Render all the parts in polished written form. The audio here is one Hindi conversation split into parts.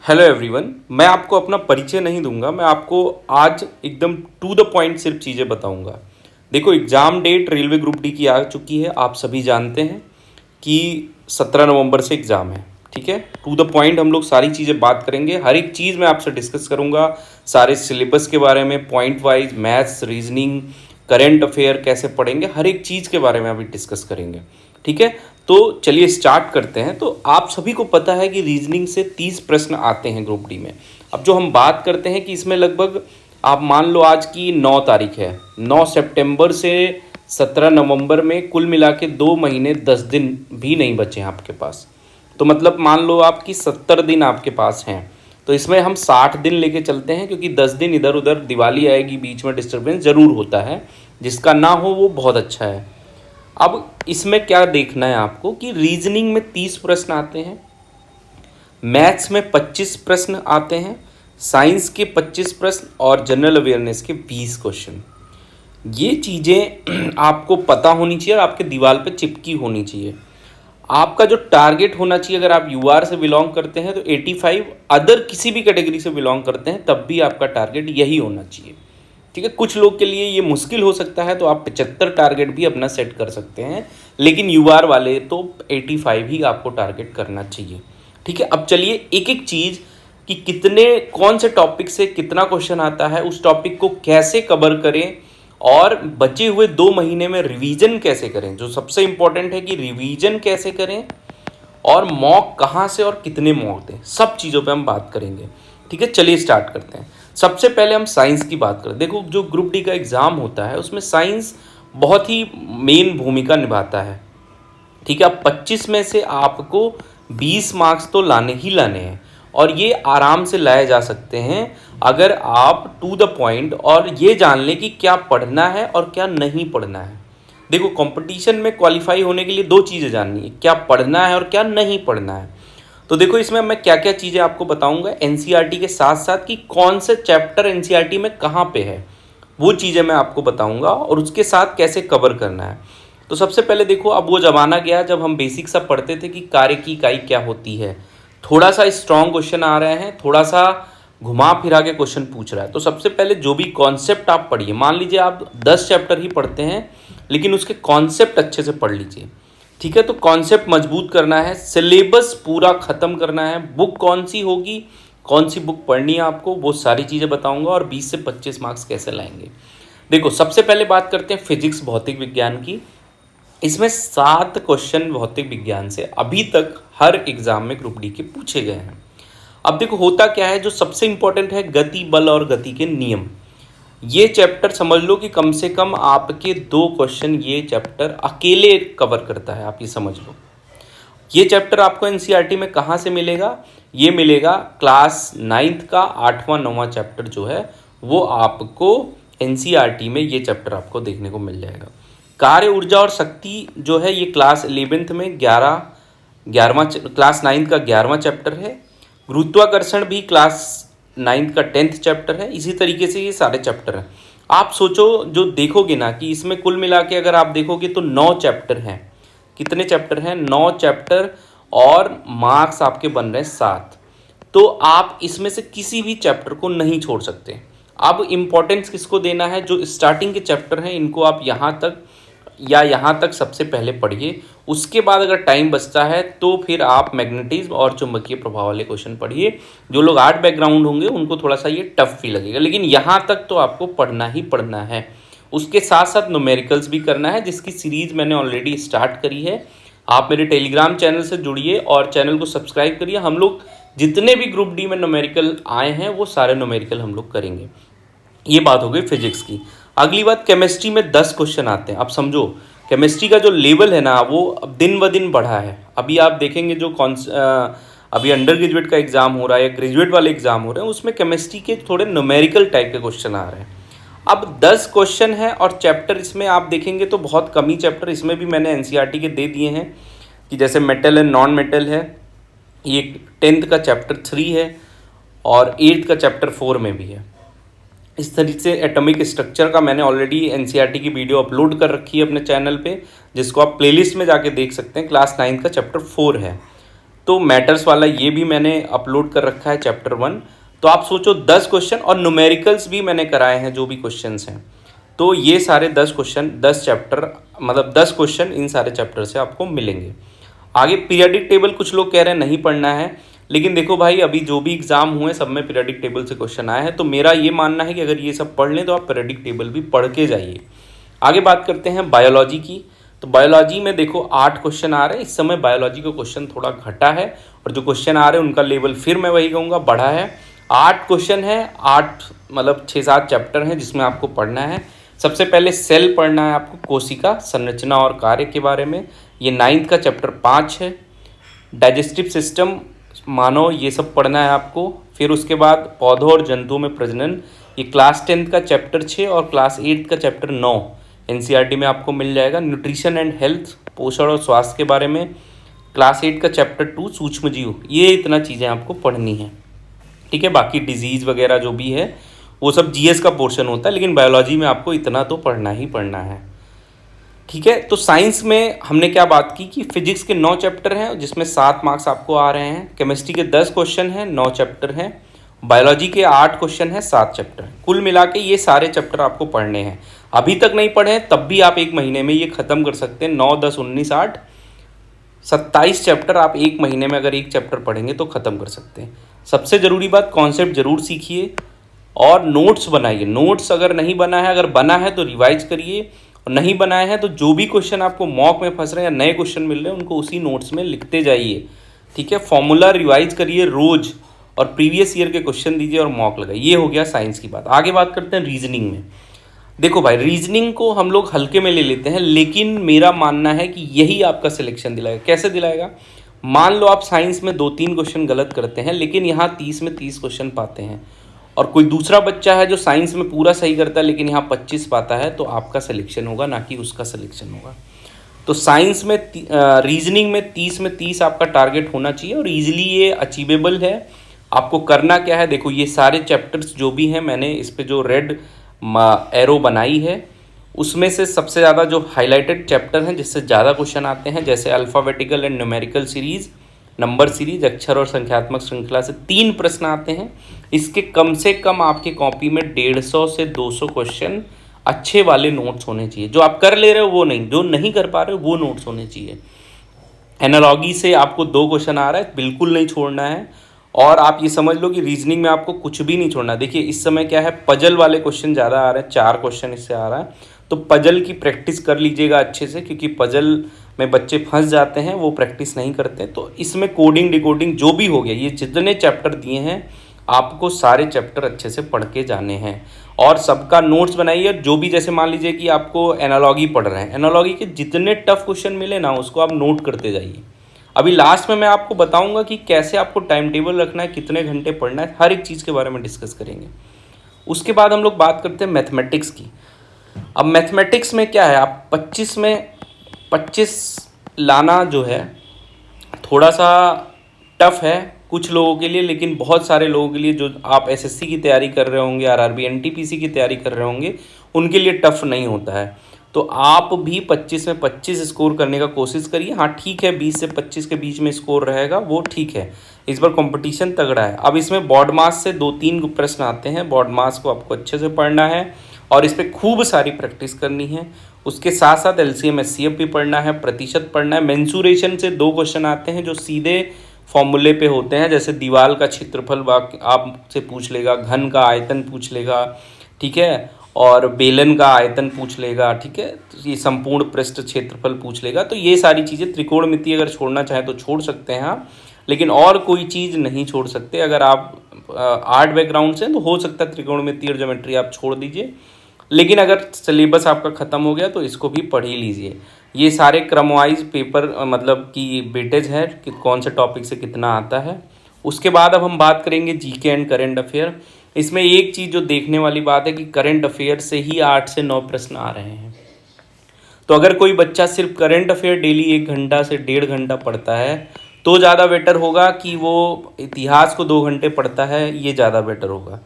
Hello everyone. मैं आपको अपना परिचय नहीं दूंगा, मैं आपको आज एकदम टू द पॉइंट सिर्फ चीज़ें बताऊंगा। देखो, exam date railway group D की आ चुकी है। आप सभी जानते हैं कि 17 नवंबर से एग्ज़ाम है। ठीक है, टू द पॉइंट हम लोग सारी चीज़ें बात करेंगे। हर एक चीज़ मैं आपसे डिस्कस करूंगा, सारे सिलेबस के बारे में, point wise, maths, reasoning, current affair कैसे पढ़ेंगे, हर एक चीज़ के बारे में अभी डिस्कस करेंगे। ठीक है, तो चलिए स्टार्ट करते हैं। तो आप सभी को पता है कि रीजनिंग से 30 प्रश्न आते हैं ग्रुप डी में। अब जो हम बात करते हैं कि इसमें लगभग आप मान लो आज की 9 तारीख है, 9 सितंबर से 17 नवंबर में कुल मिला के 2 महीने 10 दिन भी नहीं बचे हैं आपके पास। तो मतलब मान लो आपकी 70 दिन आपके पास हैं। तो इसमें हम 60 दिन लेके चलते हैं, क्योंकि 10 दिन इधर उधर, दिवाली आएगी, बीच में डिस्टर्बेंस ज़रूर होता है। जिसका ना हो वो बहुत अच्छा है। अब इसमें क्या देखना है आपको कि रीजनिंग में 30 प्रश्न आते हैं, मैथ्स में 25 प्रश्न आते हैं, साइंस के 25 प्रश्न और जनरल अवेयरनेस के 20 क्वेश्चन। ये चीज़ें आपको पता होनी चाहिए और आपके दीवार पे चिपकी होनी चाहिए। आपका जो टारगेट होना चाहिए, अगर आप यूआर से बिलोंग करते हैं तो 85, अदर किसी भी कैटेगरी से बिलोंग करते हैं तब भी आपका टारगेट यही होना चाहिए। ठीक है, कुछ लोग के लिए ये मुश्किल हो सकता है, तो आप 75 टारगेट भी अपना सेट कर सकते हैं, लेकिन यूआर वाले तो 85 ही आपको टारगेट करना चाहिए। ठीक है, अब चलिए एक एक चीज़ कि कितने, कौन से टॉपिक से कितना क्वेश्चन आता है, उस टॉपिक को कैसे कवर करें और बचे हुए 2 महीने में रिवीजन कैसे करें। जो सबसे इंपॉर्टेंट है कि रिवीजन कैसे करें और मॉक कहाँ से और कितने मॉक दें, सब चीज़ों पे हम बात करेंगे। ठीक है, चलिए स्टार्ट करते हैं। सबसे पहले हम साइंस की बात करें। देखो, जो ग्रुप डी का एग्ज़ाम होता है उसमें साइंस बहुत ही मेन भूमिका निभाता है। ठीक है, अब 25 में से आपको 20 मार्क्स तो लाने ही लाने हैं, और ये आराम से लाए जा सकते हैं अगर आप टू द पॉइंट और ये जान लें कि क्या पढ़ना है और क्या नहीं पढ़ना है। देखो, कंपटीशन में क्वालिफाई होने के लिए 2 चीज़ें जाननी है, क्या पढ़ना है और क्या नहीं पढ़ना है। तो देखो, इसमें मैं क्या क्या चीज़ें आपको बताऊंगा एनसीईआरटी के साथ साथ, कि कौन से चैप्टर एनसीईआरटी में कहाँ पे है, वो चीज़ें मैं आपको बताऊंगा और उसके साथ कैसे कवर करना है। तो सबसे पहले देखो, अब वो ज़माना गया जब हम बेसिक सा पढ़ते थे कि कार्य की इकाई क्या होती है। थोड़ा सा स्ट्रॉन्ग क्वेश्चन आ रहे हैं, थोड़ा सा घुमा फिरा के क्वेश्चन पूछ रहा है। तो सबसे पहले जो भी कॉन्सेप्ट आप पढ़िए, मान लीजिए आप 10 चैप्टर ही पढ़ते हैं, लेकिन उसके कॉन्सेप्ट अच्छे से पढ़ लीजिए। ठीक है, तो कॉन्सेप्ट मजबूत करना है, सिलेबस पूरा ख़त्म करना है। बुक कौन सी होगी, कौन सी बुक पढ़नी है आपको, वो सारी चीज़ें बताऊंगा, और 20 से 25 मार्क्स कैसे लाएंगे। देखो, सबसे पहले बात करते हैं फिजिक्स भौतिक विज्ञान की। इसमें 7 क्वेश्चन भौतिक विज्ञान से अभी तक हर एग्जाम में ग्रुप डी के पूछे गए हैं। अब देखो, होता क्या है, जो सबसे इंपॉर्टेंट है गति, बल और गति के नियम। ये चैप्टर समझ लो कि कम से कम आपके 2 क्वेश्चन ये चैप्टर अकेले कवर करता है, आप ये समझ लो। ये चैप्टर आपको एनसीईआरटी में कहाँ से मिलेगा, ये मिलेगा क्लास 9th का 8वां 9वां चैप्टर जो है वो आपको एनसीईआरटी में ये चैप्टर आपको देखने को मिल जाएगा। कार्य, ऊर्जा और शक्ति जो है ये क्लास 11th में 11वां क्लास 9th का 11वां चैप्टर है। गुरुत्वाकर्षण भी क्लास 9th का 10th चैप्टर है। इसी तरीके से ये सारे चैप्टर हैं। आप सोचो, जो देखोगे ना कि इसमें कुल मिला के अगर आप देखोगे तो 9 चैप्टर हैं। कितने चैप्टर हैं? 9 चैप्टर, और मार्क्स आपके बन रहे हैं 7। तो आप इसमें से किसी भी चैप्टर को नहीं छोड़ सकते। अब इम्पोर्टेंस किसको देना है? जो स्टार्टिंग के चैप्टर हैं इनको आप यहाँ तक या यहाँ तक सबसे पहले पढ़िए। उसके बाद अगर टाइम बचता है तो फिर आप मैग्नेटिज्म और चुंबकीय प्रभाव वाले क्वेश्चन पढ़िए। जो लोग आर्ट बैकग्राउंड होंगे उनको थोड़ा सा ये टफ भी लगेगा, लेकिन यहाँ तक तो आपको पढ़ना ही पढ़ना है। उसके साथ साथ न्यूमेरिकल्स भी करना है, जिसकी सीरीज़ मैंने ऑलरेडी स्टार्ट करी है। आप मेरे टेलीग्राम चैनल से जुड़िए और चैनल को सब्सक्राइब करिए। हम लोग जितने भी ग्रुप डी में न्यूमेरिकल आए हैं वो सारे न्यूमेरिकल हम लोग करेंगे। ये बात हो गई फिजिक्स की। अगली बात, केमिस्ट्री में 10 क्वेश्चन आते हैं। अब समझो, केमिस्ट्री का जो लेवल है ना वो अब दिन ब दिन बढ़ा है। अभी आप देखेंगे जो अभी अंडर ग्रेजुएट का एग्ज़ाम हो रहा है या ग्रेजुएट वाले एग्ज़ाम हो रहे हैं, उसमें केमिस्ट्री के थोड़े न्यूमेरिकल टाइप के क्वेश्चन आ रहे हैं। अब 10 क्वेश्चन है और चैप्टर इसमें आप देखेंगे तो बहुत कम ही चैप्टर इसमें भी मैंने एनसीईआरटी के दे दिए हैं, कि जैसे मेटल एंड नॉन मेटल है, ये 10th का चैप्टर 3 है और 8th का चैप्टर 4 में भी है। इस तरीके से एटॉमिक स्ट्रक्चर का मैंने ऑलरेडी एनसीईआरटी की वीडियो अपलोड कर रखी है अपने चैनल पे, जिसको आप प्लेलिस्ट में जाके देख सकते हैं। क्लास 9 का चैप्टर 4 है। तो मैटर्स वाला ये भी मैंने अपलोड कर रखा है चैप्टर 1। तो आप सोचो 10 क्वेश्चन, और न्यूमेरिकल्स भी मैंने कराए हैं जो भी क्वेश्चंस हैं। तो ये सारे 10 क्वेश्चन 10 चैप्टर मतलब 10 क्वेश्चन इन सारे चैप्टर से आपको मिलेंगे। आगे पीरियडिक टेबल कुछ लोग कह रहे हैं नहीं पढ़ना है, लेकिन देखो भाई अभी जो भी एग्जाम हुए सब में पीरियडिक टेबल से क्वेश्चन आए हैं, तो मेरा ये मानना है कि अगर ये सब पढ़ लें तो आप पीरियडिक टेबल भी पढ़ के जाइए। आगे बात करते हैं बायोलॉजी की। तो बायोलॉजी में देखो 8 क्वेश्चन आ रहे हैं। इस समय बायोलॉजी का क्वेश्चन थोड़ा घटा है, और जो क्वेश्चन आ रहे हैं उनका लेवल फिर मैं वही कहूँगा बढ़ा है। 8 क्वेश्चन है, 8 मतलब 6-7 चैप्टर हैं जिसमें आपको पढ़ना है। सबसे पहले सेल पढ़ना है आपको, कोशिका संरचना और कार्य के बारे में। ये 9th का चैप्टर 5 है। डाइजेस्टिव सिस्टम, मानव, ये सब पढ़ना है आपको। फिर उसके बाद पौधों और जंतुओं में प्रजनन, ये क्लास 10th का चैप्टर 6 और क्लास 8th का चैप्टर 9 एनसीईआरटी में आपको मिल जाएगा। न्यूट्रिशन एंड हेल्थ, पोषण और स्वास्थ्य के बारे में, क्लास 8 का चैप्टर 2 सूक्ष्म जीव। ये इतना चीज़ें आपको पढ़नी है, ठीक है। बाकी डिजीज़ वगैरह जो भी है वो सब जीएस का पोर्शन होता है, लेकिन बायोलॉजी में आपको इतना तो पढ़ना ही पढ़ना है, ठीक है। तो साइंस में हमने क्या बात की कि फिजिक्स के 9 चैप्टर हैं जिसमें 7 मार्क्स आपको आ रहे हैं। केमिस्ट्री के 10 क्वेश्चन हैं, 9 चैप्टर हैं। बायोलॉजी के 8 क्वेश्चन हैं, 7 चैप्टर। कुल मिला के ये सारे चैप्टर आपको पढ़ने हैं। अभी तक नहीं पढ़े हैं तब भी आप एक महीने में ये ख़त्म कर सकते हैं। 9, 10, 19, 8, 27 चैप्टर आप एक महीने में अगर एक चैप्टर पढ़ेंगे तो ख़त्म कर सकते हैं। सबसे ज़रूरी बात, कॉन्सेप्ट ज़रूर सीखिए और नोट्स बनाइए। नोट्स अगर नहीं बना है, अगर बना है तो रिवाइज करिए, और नहीं बनाए हैं तो जो भी क्वेश्चन आपको मॉक में फंस रहे हैं या नए क्वेश्चन मिल रहे हैं उनको उसी नोट्स में लिखते जाइए, ठीक है। फॉर्मूला रिवाइज करिए रोज, और प्रीवियस ईयर के क्वेश्चन दीजिए और मॉक लगाइए। ये हो गया साइंस की बात। आगे बात करते हैं रीजनिंग में। देखो भाई, रीजनिंग को हम लोग हल्के में ले लेते हैं, लेकिन मेरा मानना है कि यही आपका सिलेक्शन दिलाएगा। कैसे दिलाएगा? मान लो आप साइंस में 2-3 क्वेश्चन गलत करते हैं, लेकिन यहाँ 30 में 30 क्वेश्चन पाते हैं, और कोई दूसरा बच्चा है जो साइंस में पूरा सही करता है लेकिन यहाँ 25 पाता है, तो आपका सिलेक्शन होगा, ना कि उसका सिलेक्शन होगा। तो साइंस में रीजनिंग में 30 में 30 आपका टारगेट होना चाहिए, और ईजिली ये अचीवेबल है। आपको करना क्या है, देखो ये सारे चैप्टर्स जो भी हैं, मैंने इस पे जो रेड एरो बनाई है उसमें से सबसे ज़्यादा जो हाईलाइटेड चैप्टर हैं जिससे ज़्यादा क्वेश्चन आते हैं, जैसे alphabetical and numerical series, number series, अक्षर और संख्यात्मक श्रृंखला से 3 प्रश्न आते हैं। इसके कम से कम आपकी कॉपी में 150 से 200 क्वेश्चन अच्छे वाले नोट्स होने चाहिए। जो आप कर ले रहे हो वो नहीं, जो नहीं कर पा रहे हो वो नोट्स होने चाहिए। एनालॉगी से आपको 2 क्वेश्चन आ रहा है, बिल्कुल नहीं छोड़ना है। और आप ये समझ लो कि रीजनिंग में आपको कुछ भी नहीं छोड़ना। देखिए इस समय क्या है, पजल वाले क्वेश्चन ज़्यादा आ रहे हैं, 4 क्वेश्चन इससे आ रहा है, तो पजल की प्रैक्टिस कर लीजिएगा अच्छे से, क्योंकि पजल में बच्चे फंस जाते हैं, वो प्रैक्टिस नहीं करते। तो इसमें कोडिंग डिकोडिंग जो भी हो गया, ये जितने चैप्टर दिए हैं आपको सारे चैप्टर अच्छे से पढ़ के जाने हैं, और सबका नोट्स बनाइए। जो भी, जैसे मान लीजिए कि आपको एनालॉगी पढ़ रहे हैं, एनालॉगी के जितने टफ क्वेश्चन मिले ना उसको आप नोट करते जाइए। अभी लास्ट में मैं आपको बताऊंगा कि कैसे आपको टाइम टेबल रखना है, कितने घंटे पढ़ना है, हर एक चीज़ के बारे में डिस्कस करेंगे। उसके बाद हम लोग बात करते हैं मैथमेटिक्स की। अब मैथमेटिक्स में क्या है, आप 25 में 25 लाना जो है थोड़ा सा टफ है कुछ लोगों के लिए, लेकिन बहुत सारे लोगों के लिए जो आप एसएससी की तैयारी कर रहे होंगे, आरआरबी एनटीपीसी की तैयारी कर रहे होंगे, उनके लिए टफ नहीं होता है। तो आप भी 25 में 25 स्कोर करने का कोशिश करिए। हाँ ठीक है, 20 से 25 के बीच में स्कोर रहेगा वो ठीक है, इस बार कंपटीशन तगड़ा है। अब इसमें बॉड मास से 2-3 प्रश्न आते हैं, बॉड मास को आपको अच्छे से पढ़ना है और इस पर खूब सारी प्रैक्टिस करनी है। उसके साथ साथ एलसीएम एचसीएफ भी पढ़ना है, प्रतिशत पढ़ना है। मेंसुरेशन से 2 क्वेश्चन आते हैं जो सीधे फॉर्मूले पे होते हैं, जैसे दीवार का क्षेत्रफल आपसे पूछ लेगा, घन का आयतन पूछ लेगा, ठीक है, और बेलन का आयतन पूछ लेगा, ठीक है, तो ये संपूर्ण पृष्ठ क्षेत्रफल पूछ लेगा। तो ये सारी चीज़ें त्रिकोणमिति अगर छोड़ना चाहें तो छोड़ सकते हैं आप, लेकिन और कोई चीज़ नहीं छोड़ सकते। अगर आप आर्ट बैकग्राउंड से तो हो सकता है त्रिकोणमिति और ज्योमेट्री आप छोड़ दीजिए, लेकिन अगर सिलेबस आपका ख़त्म हो गया तो इसको भी पढ़ ही लीजिए। ये सारे क्रम वाइज पेपर मतलब कि वेटेज है कि कौन से टॉपिक से कितना आता है। उसके बाद अब हम बात करेंगे जीके एंड करंट अफेयर। इसमें एक चीज़ जो देखने वाली बात है कि करंट अफेयर से ही 8 से 9 प्रश्न आ रहे हैं। तो अगर कोई बच्चा सिर्फ करंट अफेयर डेली 1 घंटा से 1.5 घंटा पढ़ता है तो ज़्यादा बेटर होगा कि वो इतिहास को 2 घंटे पढ़ता है, ये ज़्यादा बेटर होगा।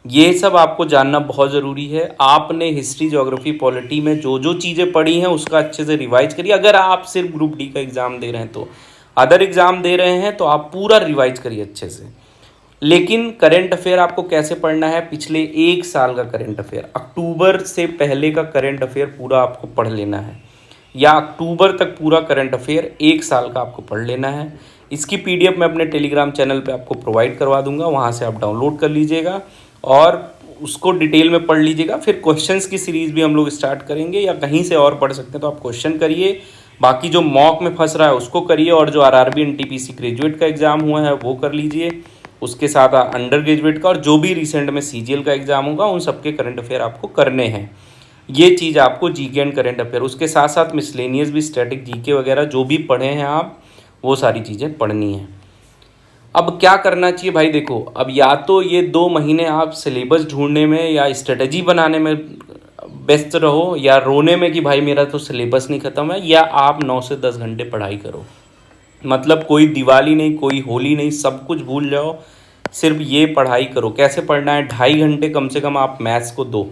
ये सब आपको जानना बहुत ज़रूरी है। आपने हिस्ट्री, ज्योग्राफी, पॉलिटी में जो जो चीज़ें पढ़ी हैं उसका अच्छे से रिवाइज करिए। अगर आप सिर्फ ग्रुप डी का एग्ज़ाम दे रहे हैं तो अदर एग्ज़ाम दे रहे हैं तो आप पूरा रिवाइज करिए अच्छे से। लेकिन करंट अफेयर आपको कैसे पढ़ना है, पिछले 1 साल का करंट अफेयर, अक्टूबर से पहले का करंट अफेयर पूरा आपको पढ़ लेना है, या अक्टूबर तक पूरा करंट अफेयर 1 साल का आपको पढ़ लेना है। इसकी पीडीएफ मैं अपने टेलीग्राम चैनल पे आपको प्रोवाइड करवा दूंगा, वहाँ से आप डाउनलोड कर लीजिएगा और उसको डिटेल में पढ़ लीजिएगा। फिर क्वेश्चंस की सीरीज़ भी हम लोग स्टार्ट करेंगे, या कहीं से और पढ़ सकते हैं तो आप क्वेश्चन करिए, बाकी जो मॉक में फंस रहा है उसको करिए, और जो आरआरबी एनटीपीसी ग्रेजुएट का एग्ज़ाम हुआ है वो कर लीजिए, उसके साथ अंडर ग्रेजुएट का और जो भी रिसेंट में सीजीएल का एग्ज़ाम होगा उन सबके करंट अफेयर आपको करने हैं। ये चीज़ आपको जीके एंड करंट अफेयर, उसके साथ साथ मिसलेनियस भी, स्टैटिक जीके वगैरह जो भी पढ़े हैं आप, वो सारी चीज़ें पढ़नी है। अब क्या करना चाहिए भाई, देखो अब या तो ये 2 महीने आप सिलेबस ढूंढने में या स्ट्रेटजी बनाने में व्यस्त रहो, या रोने में कि भाई मेरा तो सिलेबस नहीं ख़त्म है, या आप 9 से 10 घंटे पढ़ाई करो। मतलब कोई दिवाली नहीं, कोई होली नहीं, सब कुछ भूल जाओ, सिर्फ ये पढ़ाई करो। कैसे पढ़ना है, 2.5 घंटे कम से कम आप मैथ्स को दो,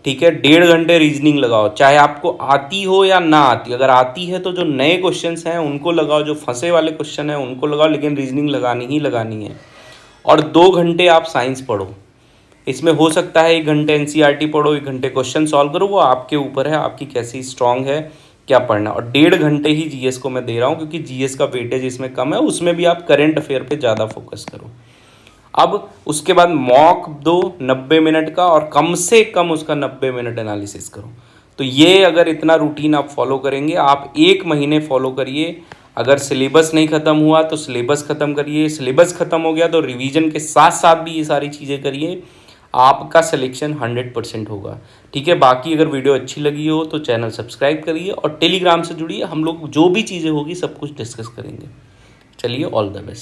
ठीक है। 1.5 घंटे रीजनिंग लगाओ, चाहे आपको आती हो या ना आती। अगर आती है तो जो नए क्वेश्चंस हैं उनको लगाओ, जो फंसे वाले क्वेश्चन हैं उनको लगाओ, लेकिन रीजनिंग लगानी ही लगानी है। और 2 घंटे आप साइंस पढ़ो, इसमें हो सकता है 1 घंटे एनसीईआरटी पढ़ो, 1 घंटे क्वेश्चन सॉल्व करो, वो आपके ऊपर है, आपकी कैसी स्ट्रांग है, क्या पढ़ना। और 1.5 घंटे ही जीएस को मैं दे रहा हूँ, क्योंकि जीएस का वेटेज इसमें कम है, उसमें भी आप करंट अफेयर पे ज़्यादा फोकस करो। अब उसके बाद मॉक दो 90 मिनट का, और कम से कम उसका 90 मिनट एनालिसिस करो। तो ये अगर इतना रूटीन आप फॉलो करेंगे, आप 1 महीने फॉलो करिए। अगर सिलेबस नहीं ख़त्म हुआ तो सिलेबस ख़त्म करिए, सिलेबस ख़त्म हो गया तो रिवीजन के साथ साथ भी ये सारी चीज़ें करिए, आपका सिलेक्शन 100% होगा, ठीक है। बाकी अगर वीडियो अच्छी लगी हो तो चैनल सब्सक्राइब करिए और टेलीग्राम से जुड़िए, हम लोग जो भी चीज़ें होगी सब कुछ डिस्कस करेंगे। चलिए, ऑल द बेस्ट।